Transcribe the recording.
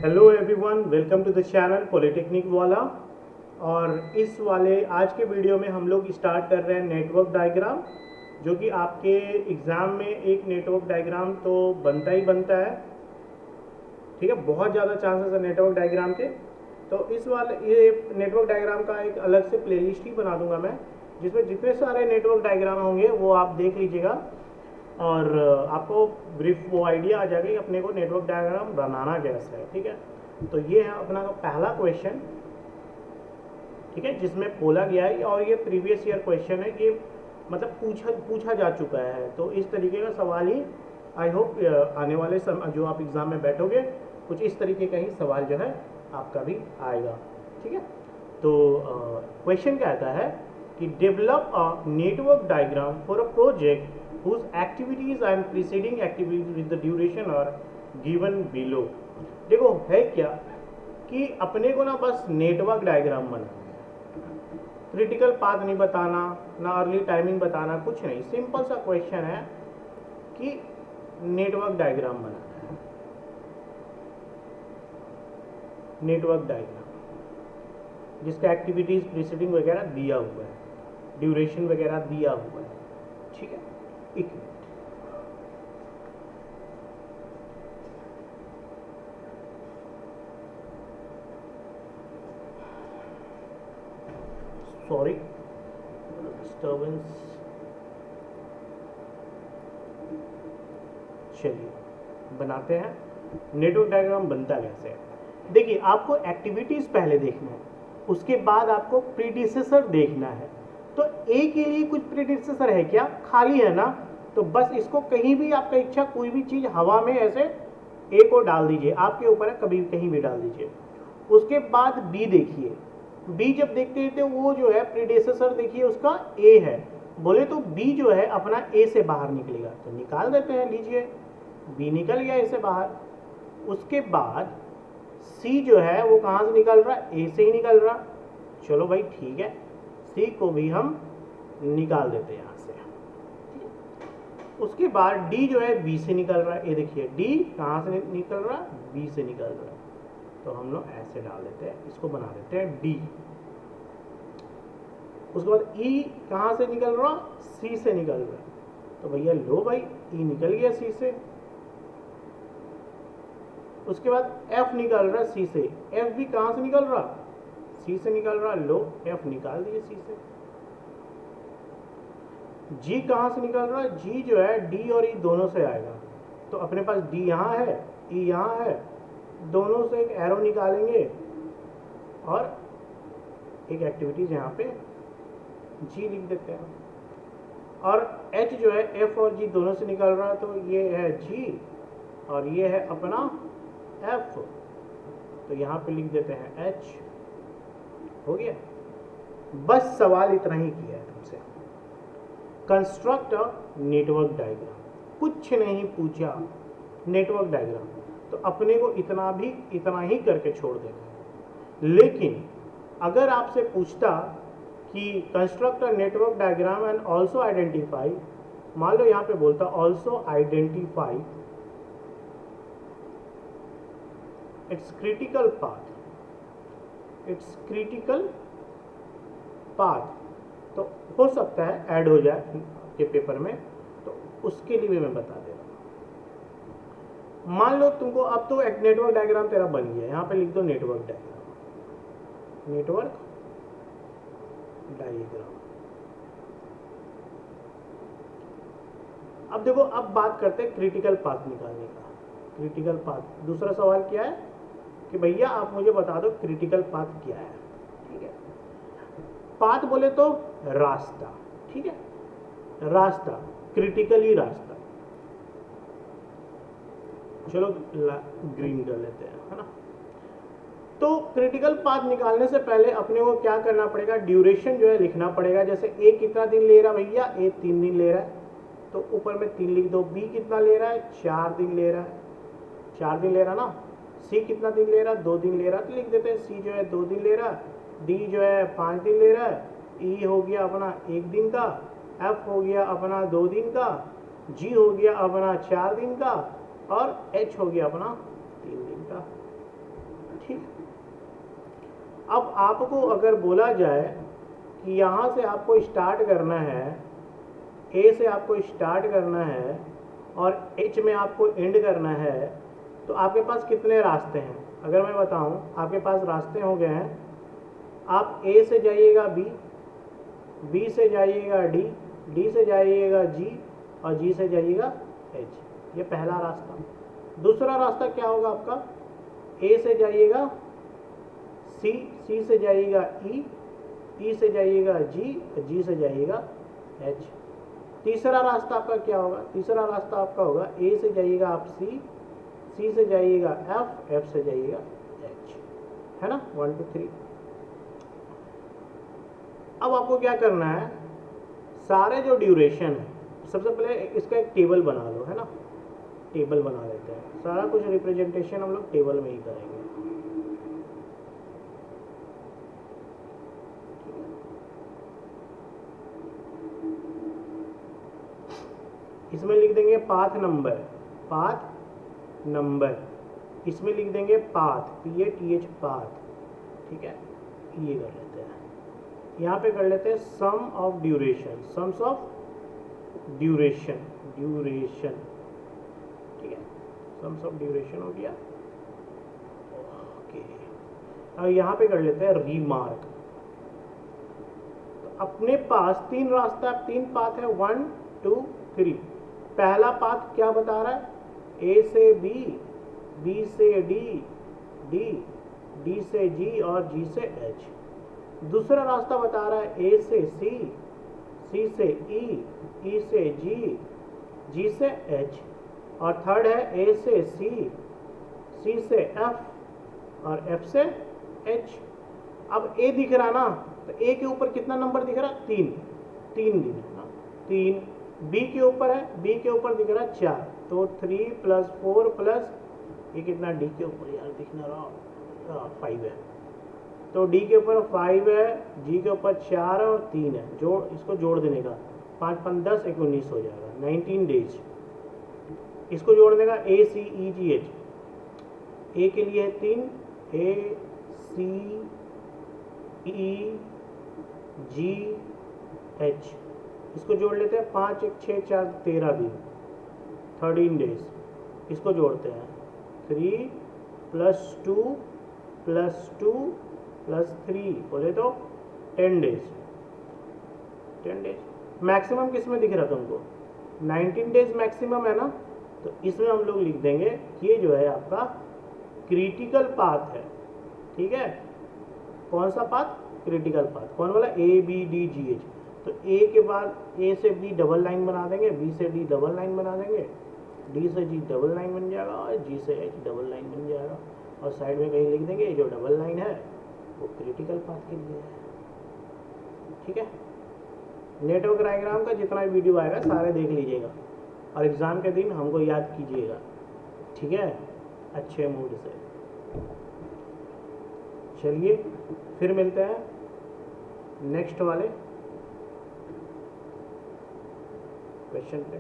Hello everyone, welcome to the channel polytechnic वाला। और इस वाले आज के वीडियो में हम लोग स्टार्ट कर रहे हैं नेटवर्क डायग्राम, जो कि आपके एग्ज़ाम में एक नेटवर्क डायग्राम तो बनता ही बनता है। ठीक है, बहुत ज़्यादा चांसेस है नेटवर्क डायग्राम के। तो इस वाले ये नेटवर्क डायग्राम का एक अलग से प्लेलिस्ट ही बना दूंगा मैं, जिसमें जितने सारे नेटवर्क डायग्राम होंगे वो आप देख लीजिएगा और आपको ब्रीफ वो आइडिया आ जाएगा कि अपने को नेटवर्क डायग्राम बनाना कैसे है। ठीक है, तो ये है अपना पहला क्वेश्चन। ठीक है, जिसमें बोला गया है और ये प्रीवियस ईयर क्वेश्चन है, ये मतलब पूछा जा चुका है। तो इस तरीके का सवाल ही आई होप आने वाले जो आप एग्ज़ाम में बैठोगे कुछ इस तरीके का ही सवाल जो है आपका भी आएगा। ठीक है, तो क्वेश्चन कहता है कि develop a network diagram for a project whose activities and preceding activities with the duration are given below। देखो है क्या कि अपने को ना बस नेटवर्क डायग्राम बनाना है, क्रिटिकल पाथ नहीं बताना, ना अर्ली टाइमिंग बताना, कुछ नहीं। सिंपल सा क्वेश्चन है कि नेटवर्क डायग्राम बनाना है। नेटवर्क डायग्राम जिसका एक्टिविटीज प्रीसीडिंग वगैरह दिया हुआ है, ड्यूरेशन वगैरह दिया हुआ है। ठीक है, एक मिनट, सॉरी डिस्टर्बेंस। चलिए बनाते हैं। नेटवर्क डायग्राम बनता कैसे है, देखिए आपको एक्टिविटीज पहले देखना है, उसके बाद आपको प्रीडिसेसर देखना है। तो ए के लिए कुछ प्रीडिसेसर है क्या, खाली है ना, तो बस इसको कहीं भी आपका इच्छा कोई भी चीज़ हवा में ऐसे ए को डाल दीजिए, आपके ऊपर है, कभी कहीं भी डाल दीजिए। उसके बाद बी देखिए, बी जब देखते हैं तो वो जो है प्रीडिसेसर देखिए उसका ए है, बोले तो बी जो है अपना ए से बाहर निकलेगा, तो निकाल देते हैं, लीजिए बी निकल गया ए से बाहर। उसके बाद सी जो है वो कहाँ से निकल रहा है, ए से ही निकल रहा। चलो भाई ठीक है, सी को भी हम निकाल देते हैं यहाँ से। उसके बाद डी जो है बी से निकल रहा है, ये देखिए डी कहाँ से निकल रहा है, बी से निकल रहा है, तो हम लोग ऐसे डाल देते हैं, इसको बना देते हैं डी। उसके बाद ई कहाँ से निकल रहा, सी से निकल रहा है, तो भैया लो भाई ई निकल गया सी से। उसके बाद एफ निकल रहा सी से, एफ भी कहाँ से निकल रहा, सी से निकल रहा, लो एफ निकाल दिए सी से। जी कहाँ से निकल रहा है, जी जो है डी और ई दोनों से आएगा, तो अपने पास डी यहाँ है, ई यहाँ है, दोनों से एक एरो निकालेंगे और एक एक्टिविटीज यहाँ पे जी लिख देते हैं। और एच जो है एफ और जी दोनों से निकल रहा है, तो ये है जी और ये है अपना एफ, तो यहाँ पे लिख देते हैं एच। हो गया, बस सवाल इतना ही किया है तुमसे, कंस्ट्रक्ट अ नेटवर्क डायग्राम, कुछ नहीं पूछा। नेटवर्क डायग्राम तो अपने को इतना ही करके छोड़ देना। लेकिन अगर आपसे पूछता कि construct a network diagram and also identify, मान लो यहाँ पे बोलता also identify it's critical path, it's critical path, तो हो सकता है ऐड हो जाए आपके पेपर में, तो उसके लिए भी मैं बता दे रहा हूँ। मान लो तुमको अब तो एक नेटवर्क डायग्राम तेरा बन गया, यहाँ पे लिख दो नेटवर्क डायग्राम, नेटवर्क डायग्राम। अब देखो, अब बात करते हैं क्रिटिकल पाथ निकालने का। क्रिटिकल पाथ, दूसरा सवाल क्या है कि भैया आप मुझे बता दो क्रिटिकल पाथ क्या है। ठीक है, पाथ बोले तो रास्ता, ठीक है, रास्ता, क्रिटिकली रास्ता। चलो ग्रीन कर लेते हैं, है ना। तो क्रिटिकल पाथ निकालने से पहले अपने को क्या करना पड़ेगा, ड्यूरेशन जो है लिखना पड़ेगा। जैसे ए कितना दिन ले रहा भैया, ए 3 दिन ले रहा है, तो ऊपर में 3 लिख दो। बी कितना ले रहा है, 4 दिन ले रहा है, 4 दिन ले रहा ना। सी कितना दिन ले रहा है, 2 दिन ले रहा है, तो लिख देते हैं सी जो है 2 दिन ले रहा है, डी जो है 5 दिन ले रहा है, ई हो गया अपना 1 दिन का, एफ हो गया अपना 2 दिन का, जी हो गया अपना 4 दिन का, और एच हो गया अपना 3 दिन का। ठीक। अब आपको अगर बोला जाए कि यहाँ से आपको स्टार्ट करना है, ए से आपको स्टार्ट करना है और एच में आपको एंड करना है, तो आपके पास कितने रास्ते हैं? अगर मैं बताऊं, आपके पास रास्ते हो गए हैं। आप ए से जाइएगा बी, बी से जाइएगा डी, डी से जाइएगा जी और जी से जाइएगा एच। ये पहला रास्ता। दूसरा रास्ता क्या होगा आपका? ए से जाइएगा सी, सी से जाइएगा ई, ई से जाइएगा जी और जी से जाइएगा एच। तीसरा रास्ता आपका क्या होगा? तीसरा रास्ता आपका होगा ए से जाइएगा आप सी, सी से जाइएगा एफ, एफ से जाइएगा एच, है ना? 1 2 3। अब आपको क्या करना है, सारे जो ड्यूरेशन है, सबसे पहले इसका एक टेबल बना लो, है ना? टेबल बना लेते हैं। सारा कुछ रिप्रेजेंटेशन हम लोग टेबल में ही करेंगे। इसमें लिख देंगे पाथ नंबर, पाथ नंबर। इसमें लिख देंगे पाथ, PATH, पाथ। ठीक है, ये कर लेते हैं। यहाँ पे कर लेते हैं sum of duration, sums of duration, duration. ठीक है, सम्स ऑफ ड्यूरेशन हो गया। ओके, अब यहाँ पे कर लेते हैं रीमार्क। तो अपने पास 3 रास्ता, 3 पाथ है, 1 2 3। पहला पाथ क्या बता रहा है? ए से बी, बी से डी, डी, डी से जी और जी से एच। दूसरा रास्ता बता रहा है ए से सी, सी से ई, ई से जी, जी से एच। और थर्ड है ए से सी, सी से एफ और एफ से एच। अब ए दिख रहा ना, तो ए के ऊपर कितना नंबर दिख रहा? 3, 3 दिख रहा, 3। बी के ऊपर है, बी के ऊपर दिख रहा 4, तो 3 + 4 प्लस ये कितना डी के ऊपर यार दिखना रहा 5 है, तो डी के ऊपर 5 है, जी के ऊपर 4 है और 3 है। जोड़, इसको जोड़ देने का 5 5 10 19 हो जाएगा, 19 डेज। इसको जोड़ देगा ए सी ई जी एच। ए के लिए 3, ए सी ई जी एच। इसको जोड़ लेते हैं 5 1 6 4 13 दिन, 13 डेज। इसको जोड़ते हैं 3 + 2 + 2 + 3 बोले तो 10 डेज, 10 डेज। मैक्सिमम किस में दिख रहा तुमको? 19 डेज मैक्सिमम है ना, तो इसमें हम लोग लिख देंगे ये जो है आपका क्रिटिकल पाथ है। ठीक है, कौन सा पाथ? Critical path. कौन वाला? A B D G H. तो ए के बाद ए से बी डबल लाइन बना देंगे, बी से डी डबल लाइन बना देंगे, डी से जी डबल लाइन बन जाएगा और जी से एच डबल लाइन बन जाएगा। और साइड में कहीं लिख देंगे जो डबल लाइन है वो क्रिटिकल पाथ के लिए है। ठीक है, नेटवर्क डायग्राम का जितना वीडियो आएगा सारे देख लीजिएगा और एग्ज़ाम के दिन हमको याद कीजिएगा। ठीक है, अच्छे मूड से। चलिए फिर मिलते हैं नेक्स्ट वाले क्वेश्चन पे।